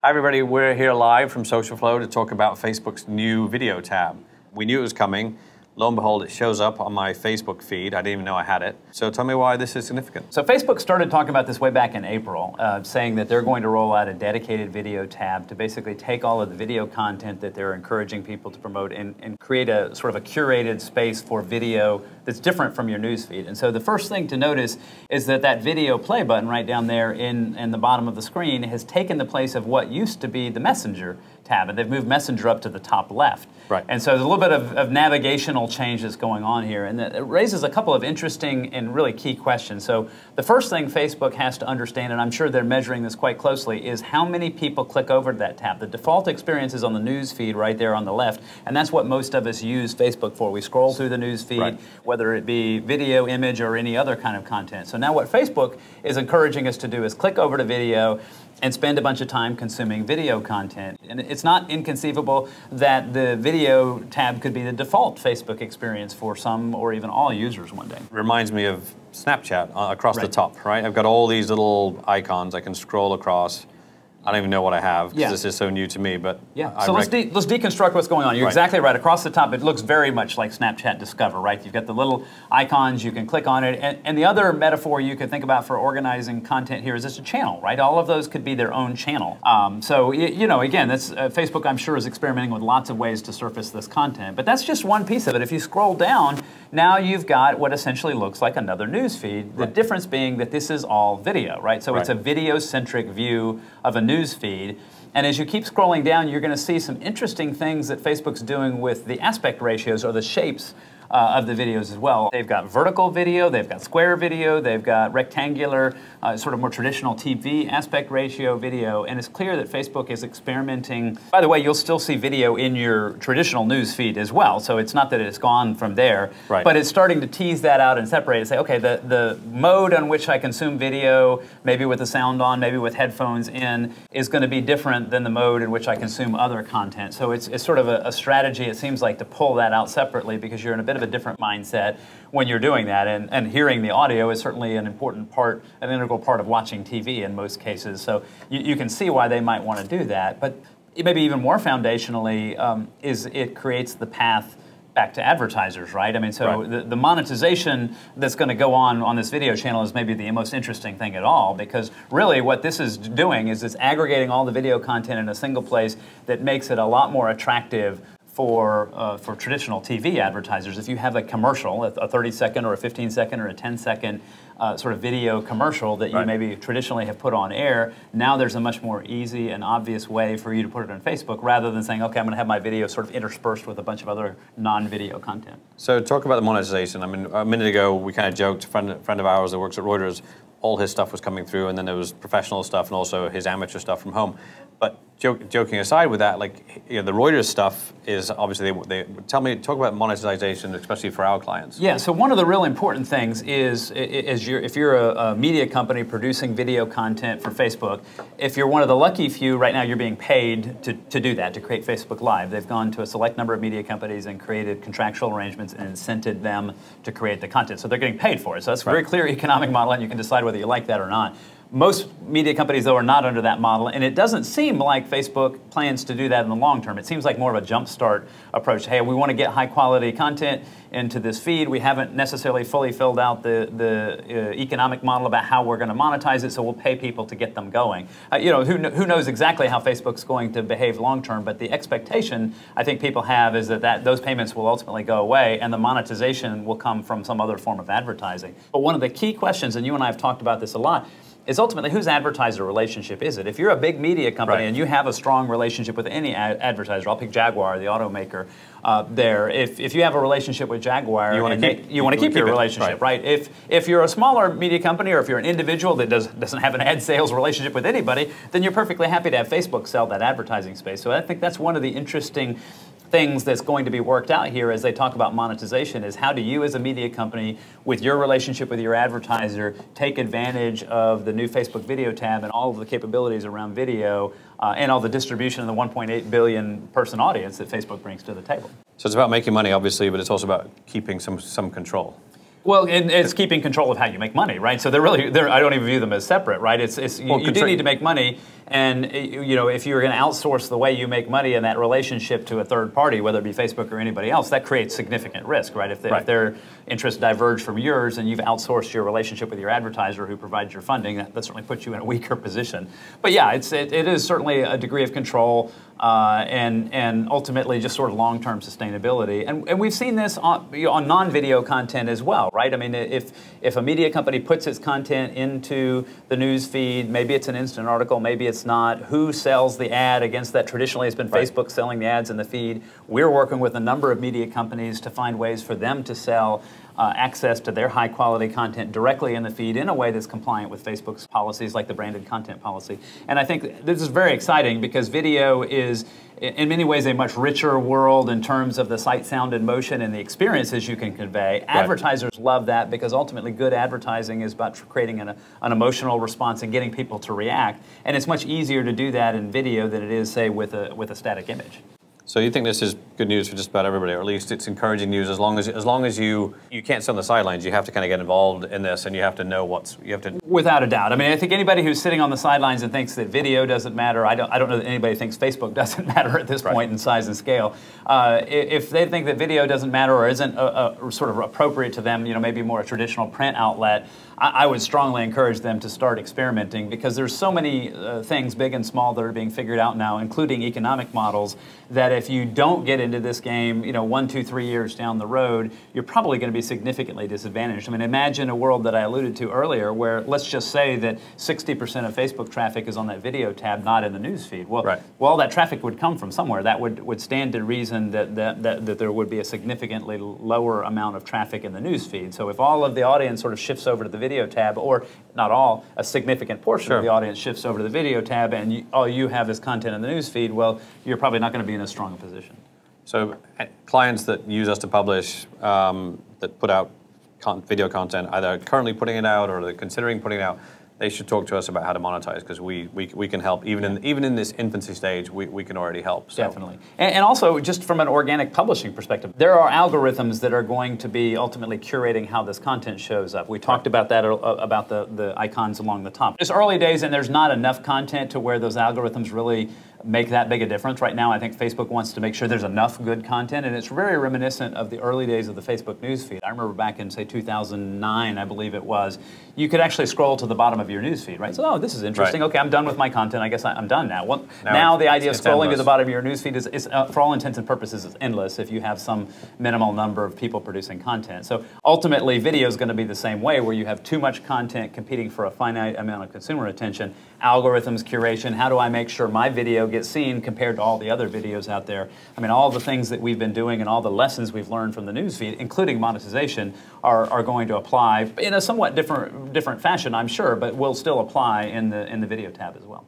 Hi everybody, we're here live from SocialFlow to talk about Facebook's new video tab. We knew it was coming. Lo and behold, it shows up on my Facebook feed. I didn't even know I had it. So tell me why this is significant. So Facebook started talking about this way back in April, saying that they're going to roll out a dedicated video tab to basically take all of the video content that they're encouraging people to promote and create a sort of a curated space for video that's different from your newsfeed. And so the first thing to notice is that that video play button right down there in the bottom of the screen has taken the place of what used to be the Messenger tab, and they've moved Messenger up to the top left. Right. And so there's a little bit of navigational change that's going on here, and it raises a couple of interesting and really key questions. So the first thing Facebook has to understand, and I'm sure they're measuring this quite closely, is how many people click over to that tab. The default experience is on the news feed right there on the left, and that's what most of us use Facebook for. We scroll through the news feed, right, whether it be video, image, or any other kind of content. So now what Facebook is encouraging us to do is click over to video and spend a bunch of time consuming video content. And it's not inconceivable that the video tab could be the default Facebook experience for some or even all users one day. Reminds me of Snapchat across Right. the top, right? I've got all these little icons I can scroll across. I don't even know what I have because this is so new to me, but yeah. So let's deconstruct what's going on. You're exactly right. Across the top, it looks very much like Snapchat Discover, right? You've got the little icons, you can click on it, and the other metaphor you could think about for organizing content here is it's a channel, right? All of those could be their own channel. So you know, again, that's Facebook, I'm sure, is experimenting with lots of ways to surface this content, but that's just one piece of it. If you scroll down, now you've got what essentially looks like another news feed. The difference being that this is all video, right? So it's a video-centric view of a news feed. And as you keep scrolling down, you're going to see some interesting things that Facebook's doing with the aspect ratios or the shapes of the videos as well. They've got vertical video, they've got square video, they've got rectangular, sort of more traditional TV aspect ratio video, and it's clear that Facebook is experimenting. By the way, you'll still see video in your traditional news feed as well, so it's not that it's gone from there, but it's starting to tease that out and separate and say, okay, the mode on which I consume video, maybe with the sound on, maybe with headphones in, is going to be different than the mode in which I consume other content. So it's sort of a strategy, it seems like, to pull that out separately because you're in a bit of a different mindset when you're doing that, and hearing the audio is certainly an important part, an integral part of watching TV in most cases, so you can see why they might want to do that, but maybe even more foundationally is it creates the path back to advertisers, right? I mean, so the monetization that's going to go on this video channel is maybe the most interesting thing at all, because really what this is doing is it's aggregating all the video content in a single place that makes it a lot more attractive for traditional TV advertisers. If you have a commercial, a 30-second or a 15-second or a 10-second sort of video commercial that you maybe traditionally have put on air, now there's a much more easy and obvious way for you to put it on Facebook rather than saying, okay, I'm going to have my video sort of interspersed with a bunch of other non-video content. So talk about the monetization. I mean, a minute ago we kind of joked, a friend of ours that works at Reuters, all his stuff was coming through, and then there was professional stuff and also his amateur stuff from home. But joking aside with that, like, you know, the Reuters stuff is obviously talk about monetization, especially for our clients. Yeah. So one of the real important things is if you're a media company producing video content for Facebook, if you're one of the lucky few, right now you're being paid to do that, to create Facebook Live. They've gone to a select number of media companies and created contractual arrangements and incented them to create the content. So they're getting paid for it. So that's a very clear economic model, and you can decide whether you like that or not. Most media companies, though, are not under that model, and it doesn't seem like Facebook plans to do that in the long term. It seems like more of a jumpstart approach. Hey, we want to get high-quality content into this feed. We haven't necessarily fully filled out the economic model about how we're going to monetize it, so we'll pay people to get them going. You know, who knows exactly how Facebook's going to behave long term, but the expectation I think people have is that those payments will ultimately go away, and the monetization will come from some other form of advertising. But one of the key questions, and you and I have talked about this a lot, is ultimately whose advertiser relationship is it? If you're a big media company and you have a strong relationship with any advertiser, I'll pick Jaguar, the automaker there. If you have a relationship with Jaguar, you want to keep your relationship, right? If you're a smaller media company, or if you're an individual that doesn't have an ad sales relationship with anybody, then you're perfectly happy to have Facebook sell that advertising space. So I think that's one of the interesting things that's going to be worked out here as they talk about monetization is how do you as a media company with your relationship with your advertiser take advantage of the new Facebook video tab and all of the capabilities around video and all the distribution of the 1.8 billion person audience that Facebook brings to the table. So it's about making money, obviously, but it's also about keeping some control. Well, and it's keeping control of how you make money, right? So they're I don't even view them as separate, right? You do need to make money, And if you're going to outsource the way you make money in that relationship to a third party, whether it be Facebook or anybody else, that creates significant risk, right? If their interests diverge from yours and you've outsourced your relationship with your advertiser who provides your funding, that certainly puts you in a weaker position. But yeah, it is certainly a degree of control and ultimately just sort of long-term sustainability. And we've seen this on non-video content as well, right? I mean, if a media company puts its content into the news feed, maybe it's an instant article, maybe it's not, who sells the ad against that? Traditionally, it's been Facebook selling the ads in the feed. We're working with a number of media companies to find ways for them to sell access to their high-quality content directly in the feed in a way that's compliant with Facebook's policies, like the branded content policy. And I think this is very exciting because video is, in many ways, a much richer world in terms of the sight, sound, and motion and the experiences you can convey. Right. Advertisers love that because ultimately good advertising is about creating an emotional response and getting people to react. And it's much easier to do that in video than it is, say, with a static image. So you think this is good news for just about everybody, or at least it's encouraging news as long as you can't sit on the sidelines, you have to kind of get involved in this and you have to know Without a doubt. I mean, I think anybody who's sitting on the sidelines and thinks that video doesn't matter, I don't know that anybody thinks Facebook doesn't matter at this point in size and scale. If they think that video doesn't matter or isn't sort of appropriate to them, maybe more a traditional print outlet, I would strongly encourage them to start experimenting because there's so many things, big and small, that are being figured out now, including economic models, that if you don't get into this game, 1, 2, 3 years down the road, you're probably going to be significantly disadvantaged. I mean, imagine a world that I alluded to earlier where let's just say that 60% of Facebook traffic is on that video tab, not in the news feed. Well, all that traffic would come from somewhere. That would stand to reason that there would be a significantly lower amount of traffic in the news feed. So if all of the audience sort of shifts over to the video tab, or not all, a significant portion of the audience shifts over to the video tab and all you have is content in the news feed, well, you're probably not going to be in as strong a position. So clients that use us to publish, that put out video content, either currently putting it out or they're considering putting it out, they should talk to us about how to monetize because we can help. Even in this infancy stage, we can already help. So. Definitely. And also, just from an organic publishing perspective, there are algorithms that are going to be ultimately curating how this content shows up. We talked about that, about the icons along the top. It's early days and there's not enough content to where those algorithms really make that big a difference. Right now, I think Facebook wants to make sure there's enough good content, and it's very reminiscent of the early days of the Facebook newsfeed. I remember back in, say, 2009, I believe it was, you could actually scroll to the bottom of your newsfeed, right? So, oh, this is interesting. Okay, I'm done with my content. I guess I'm done now. Well, now the idea of scrolling to the bottom of your newsfeed is for all intents and purposes, is endless if you have some minimal number of people producing content. So ultimately, video is going to be the same way, where you have too much content competing for a finite amount of consumer attention. Algorithms, curation, how do I make sure my video gets seen compared to all the other videos out there? I mean, all the things that we've been doing and all the lessons we've learned from the newsfeed, including monetization, are going to apply in a somewhat different fashion, I'm sure, but will still apply in the video tab as well.